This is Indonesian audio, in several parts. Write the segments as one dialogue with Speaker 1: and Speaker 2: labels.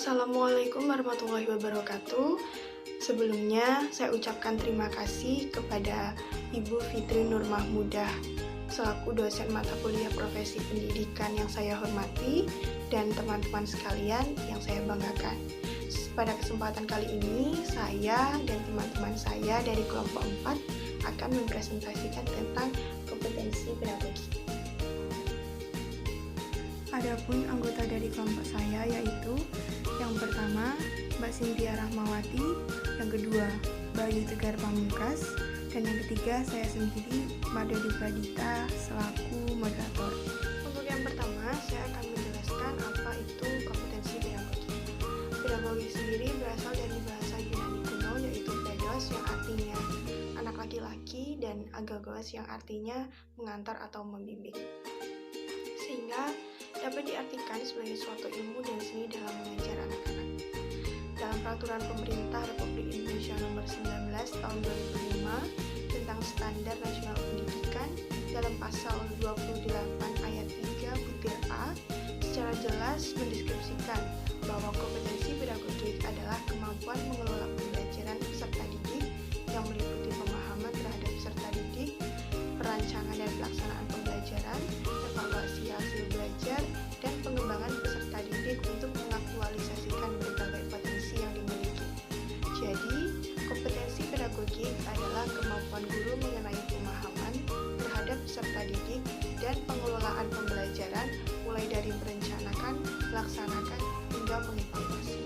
Speaker 1: Assalamualaikum warahmatullahi wabarakatuh. Sebelumnya, saya ucapkan terima kasih kepada Ibu Fitri Nur Mahmudah selaku dosen mata kuliah profesi pendidikan yang saya hormati dan teman-teman sekalian yang saya banggakan. Pada kesempatan kali ini, saya dan teman-teman saya dari kelompok 4 akan mempresentasikan tentang kompetensi pedagogi. Adapun anggota dari kelompok saya yaitu yang pertama Mbak Cynthia Rahmawati, yang kedua Bayu Tegar Pamungkas, dan yang ketiga saya sendiri Mbak Dodi Pradita selaku moderator. Untuk yang pertama saya akan menjelaskan apa itu kompetensi pedagogi. Pedagogi sendiri berasal dari bahasa Yunani kuno yaitu pedos yang artinya anak laki-laki dan agogos yang artinya mengantar atau membimbing. Sehingga dapat diartikan sebagai suatu ilmu dan seni dalam mengajar anak-anak. Dalam Peraturan Pemerintah Republik Indonesia Nomor 19 Tahun 2005 tentang Standar Nasional Pendidikan, dalam pasal 28 ayat 3 butir A secara jelas mendeskripsikan bahwa kompetensi pedagogik adalah kemampuan mengelola pembelajaran peserta didik yang meliputi pemahaman terhadap peserta didik, perancangan dan pelaksanaan pembelajaran, evaluasi hasil belajar, dan pengembangan peserta didik untuk mengaktualisasikan berbagai potensi yang dimiliki. Jadi, kompetensi pedagogik adalah kemampuan guru mengenai pemahaman terhadap peserta didik dan pengelolaan pembelajaran mulai dari merencanakan, melaksanakan, hingga mengevaluasi.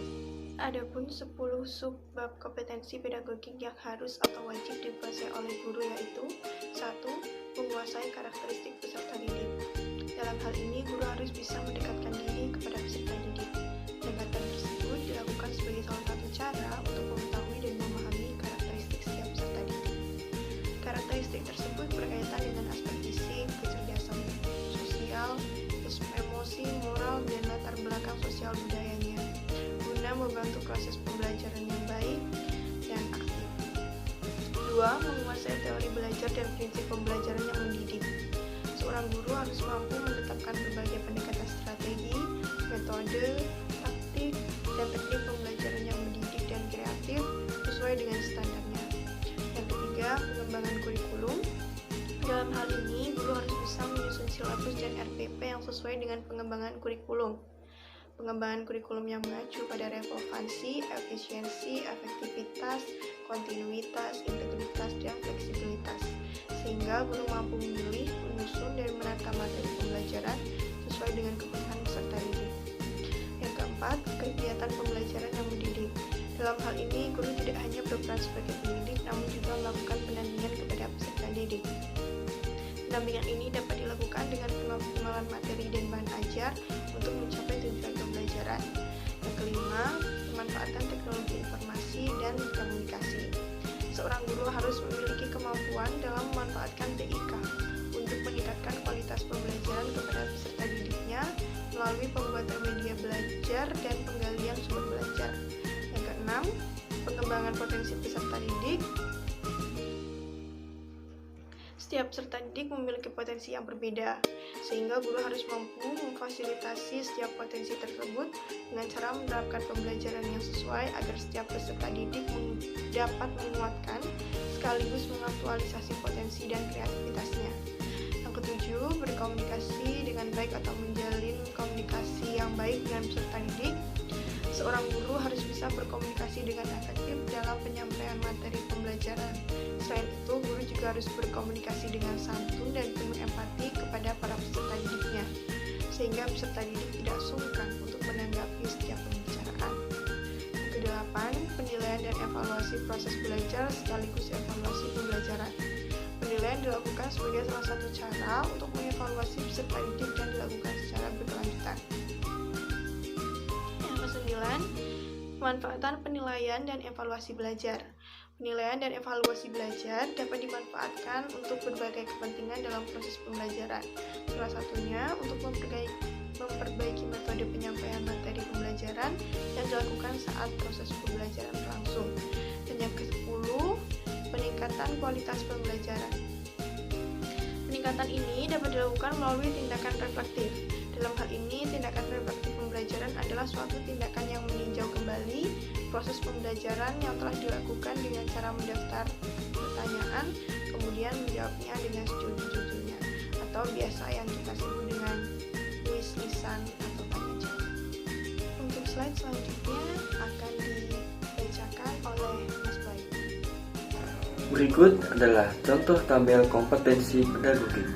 Speaker 1: Adapun 10 subbab kompetensi pedagogik yang harus atau wajib dikuasai oleh guru yaitu 1. Menguasai karakteristik peserta didik. Dalam hal ini, guru harus bisa mendekatkan diri kepada peserta didik. Pendekatan tersebut dilakukan sebagai salah satu cara untuk mengetahui dan memahami karakteristik setiap peserta didik. Karakteristik tersebut berkaitan dengan aspek fisik, kecerdasan sosial, emosi, moral, dan latar belakang sosial budayanya, guna membantu proses pembelajaran yang baik dan aktif. 2. Menguasai teori belajar dan prinsip pembelajaran yang mendidik. Seorang guru harus mampu menetapkan berbagai pendekatan strategi, metode, taktik, dan teknik pembelajaran yang mendidik dan kreatif sesuai dengan standarnya. Yang ketiga, pengembangan kurikulum. Dalam hal ini, guru harus bisa menyusun silabus dan RPP yang sesuai dengan pengembangan kurikulum. Pengembangan kurikulum yang mengacu pada relevansi, efisiensi, efektivitas, kontinuitas, integritas, dan fleksibilitas, sehingga guru mampu memilih, menyusun, dan menata materi pembelajaran sesuai dengan kebutuhan peserta didik. Yang keempat, kegiatan pembelajaran yang mendidik. Dalam hal ini, guru tidak hanya berperan sebagai pendidik, namun juga melakukan pendampingan kepada peserta didik. Pendampingan ini dapat dilakukan dengan pengoptimalan materi dan bahan ajar untuk mencapai tujuan pembelajaran. Yang kelima, pemanfaatan teknologi informasi dan komunikasi. Seorang guru harus memiliki kemampuan dalam memanfaatkan TIK untuk meningkatkan kualitas pembelajaran kepada peserta didiknya melalui pembuatan media belajar dan penggalian sumber belajar. Yang keenam, pengembangan potensi peserta didik. Setiap peserta didik memiliki potensi yang berbeda, sehingga guru harus mampu memfasilitasi setiap potensi tersebut dengan cara menerapkan pembelajaran yang sesuai agar setiap peserta didik dapat menguatkan sekaligus mengaktualisasi potensi dan kreativitasnya. Yang ketujuh, berkomunikasi dengan baik atau menjalin komunikasi yang baik dengan peserta didik. Seorang guru harus bisa berkomunikasi dengan efektif dalam penyampaian materi pembelajaran. Selain itu, guru juga harus berkomunikasi dengan santun dan penuh empati kepada para peserta didiknya, sehingga peserta didik tidak sungkan untuk menanggapi setiap pembicaraan. Yang kedelapan, penilaian dan evaluasi proses belajar sekaligus evaluasi pembelajaran. Penilaian dilakukan sebagai salah satu cara untuk mengevaluasi peserta didik dan dilakukan secara berkelanjutan. Pemanfaatan penilaian dan evaluasi belajar. Penilaian dan evaluasi belajar dapat dimanfaatkan untuk berbagai kepentingan dalam proses pembelajaran. Salah satunya untuk memperbaiki metode penyampaian materi pembelajaran yang dilakukan saat proses pembelajaran berlangsung. Dan yang ke-10, peningkatan kualitas pembelajaran. Peningkatan ini dapat dilakukan melalui tindakan reflektif. Dalam hal ini, tindakan reflektif pembelajaran pembelajaran adalah suatu tindakan yang meninjau kembali proses pembelajaran yang telah dilakukan dengan cara mendaftar pertanyaan, kemudian menjawabnya dengan sejujur-jujurnya, atau biasa yang kita sebut dengan kuis lisan atau tanya jawab. Untuk slide selanjutnya akan dibacakan oleh Mas Bayu.
Speaker 2: Berikut adalah contoh tabel kompetensi pedagogik.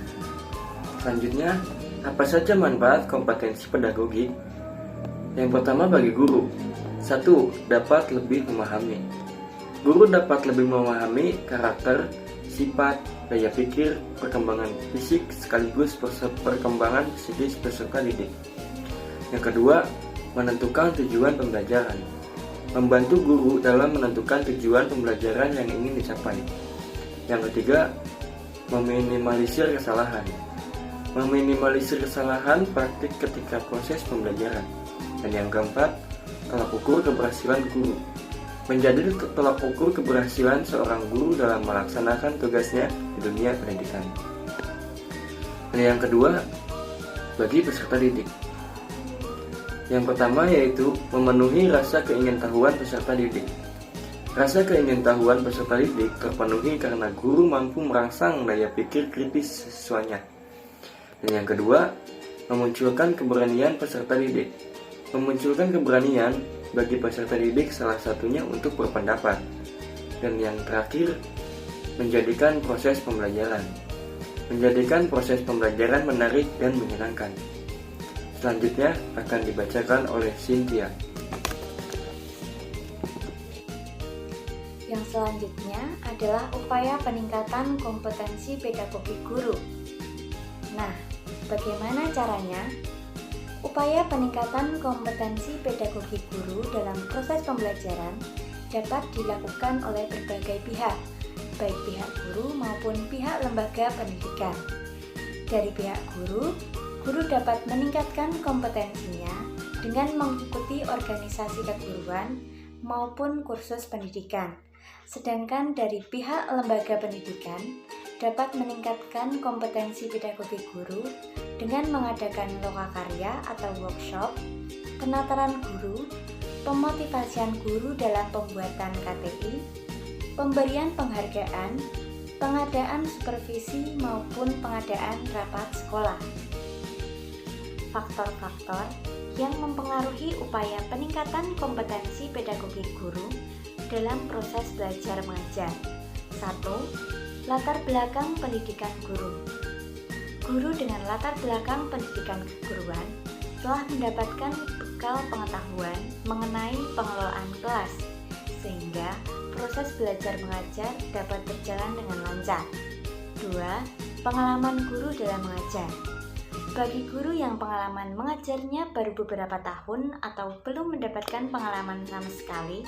Speaker 2: Selanjutnya, apa saja manfaat kompetensi pedagogik? Yang pertama bagi guru. 1. Dapat lebih memahami. Guru dapat lebih memahami karakter, sifat, daya pikir, perkembangan fisik sekaligus perkembangan psikis peserta didik. Yang kedua, menentukan tujuan pembelajaran. Membantu guru dalam menentukan tujuan pembelajaran yang ingin dicapai. Yang ketiga, meminimalisir kesalahan. Meminimalisir kesalahan praktik ketika proses pembelajaran. Dan yang keempat, tolak ukur keberhasilan guru. Menjadi tolak ukur keberhasilan seorang guru dalam melaksanakan tugasnya di dunia pendidikan. Dan yang kedua, bagi peserta didik. Yang pertama yaitu memenuhi rasa keingintahuan peserta didik. Rasa keingintahuan peserta didik terpenuhi karena guru mampu merangsang daya pikir kritis siswanya. Dan yang kedua, memunculkan keberanian peserta didik. Memunculkan keberanian bagi peserta didik salah satunya untuk berpendapat. Dan yang terakhir, menjadikan proses pembelajaran. Menjadikan proses pembelajaran menarik dan menyenangkan. Selanjutnya akan dibacakan oleh Cynthia.
Speaker 3: Yang selanjutnya adalah upaya peningkatan kompetensi pedagogik guru. Nah, bagaimana caranya? Upaya peningkatan kompetensi pedagogik guru dalam proses pembelajaran dapat dilakukan oleh berbagai pihak, baik pihak guru maupun pihak lembaga pendidikan. Dari pihak guru dapat meningkatkan kompetensinya dengan mengikuti organisasi keguruan maupun kursus pendidikan. Sedangkan dari pihak lembaga pendidikan dapat meningkatkan kompetensi pedagogik guru dengan mengadakan lokakarya atau workshop, penataran guru, pemotivasian guru dalam pembuatan KTI, pemberian penghargaan, pengadaan supervisi maupun pengadaan rapat sekolah. Faktor-faktor yang mempengaruhi upaya peningkatan kompetensi pedagogik guru dalam proses belajar mengajar. 1. Latar belakang pendidikan guru. Guru dengan latar belakang pendidikan keguruan telah mendapatkan bekal pengetahuan mengenai pengelolaan kelas, sehingga proses belajar mengajar dapat berjalan dengan lancar. 2. Pengalaman guru dalam mengajar. Bagi guru yang pengalaman mengajarnya baru beberapa tahun atau belum mendapatkan pengalaman sama sekali,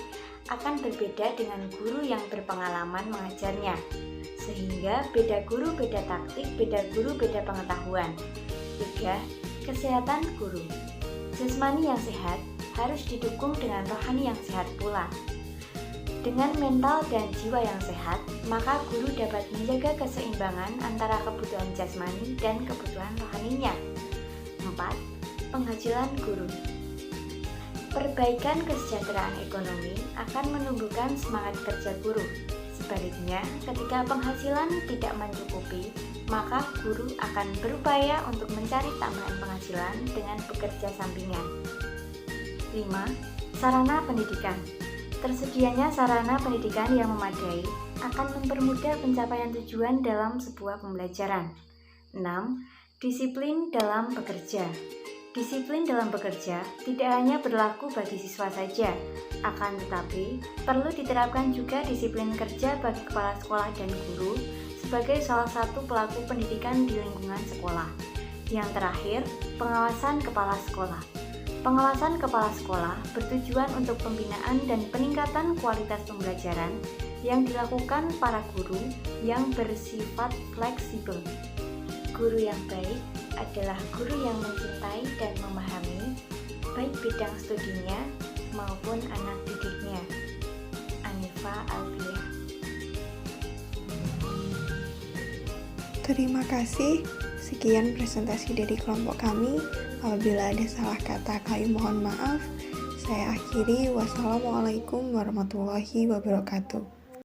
Speaker 3: akan berbeda dengan guru yang berpengalaman mengajarnya. Sehingga beda guru beda taktik, beda guru beda pengetahuan. 3. Kesehatan guru. Jasmani yang sehat harus didukung dengan rohani yang sehat pula. Dengan mental dan jiwa yang sehat, maka guru dapat menjaga keseimbangan antara kebutuhan jasmani dan kebutuhan rohaninya. 4. Penghasilan guru. Perbaikan kesejahteraan ekonomi akan menumbuhkan semangat kerja guru. Sebaliknya, ketika penghasilan tidak mencukupi, maka guru akan berupaya untuk mencari tambahan penghasilan dengan bekerja sampingan. 5. Sarana pendidikan. Tersedianya sarana pendidikan yang memadai akan mempermudah pencapaian tujuan dalam sebuah pembelajaran. 6. Disiplin dalam bekerja. Disiplin dalam bekerja tidak hanya berlaku bagi siswa saja, akan tetapi perlu diterapkan juga disiplin kerja bagi kepala sekolah dan guru sebagai salah satu pelaku pendidikan di lingkungan sekolah. Yang terakhir, pengawasan kepala sekolah. Pengawasan kepala sekolah bertujuan untuk pembinaan dan peningkatan kualitas pembelajaran yang dilakukan para guru yang bersifat fleksibel. Guru yang baik adalah guru yang mencintai dan memahami baik bidang studinya maupun anak didiknya. Anifa Alfiah.
Speaker 1: Terima kasih. Sekian presentasi dari kelompok kami. Apabila ada salah kata, kami mohon maaf. Saya akhiri. Wassalamualaikum warahmatullahi wabarakatuh.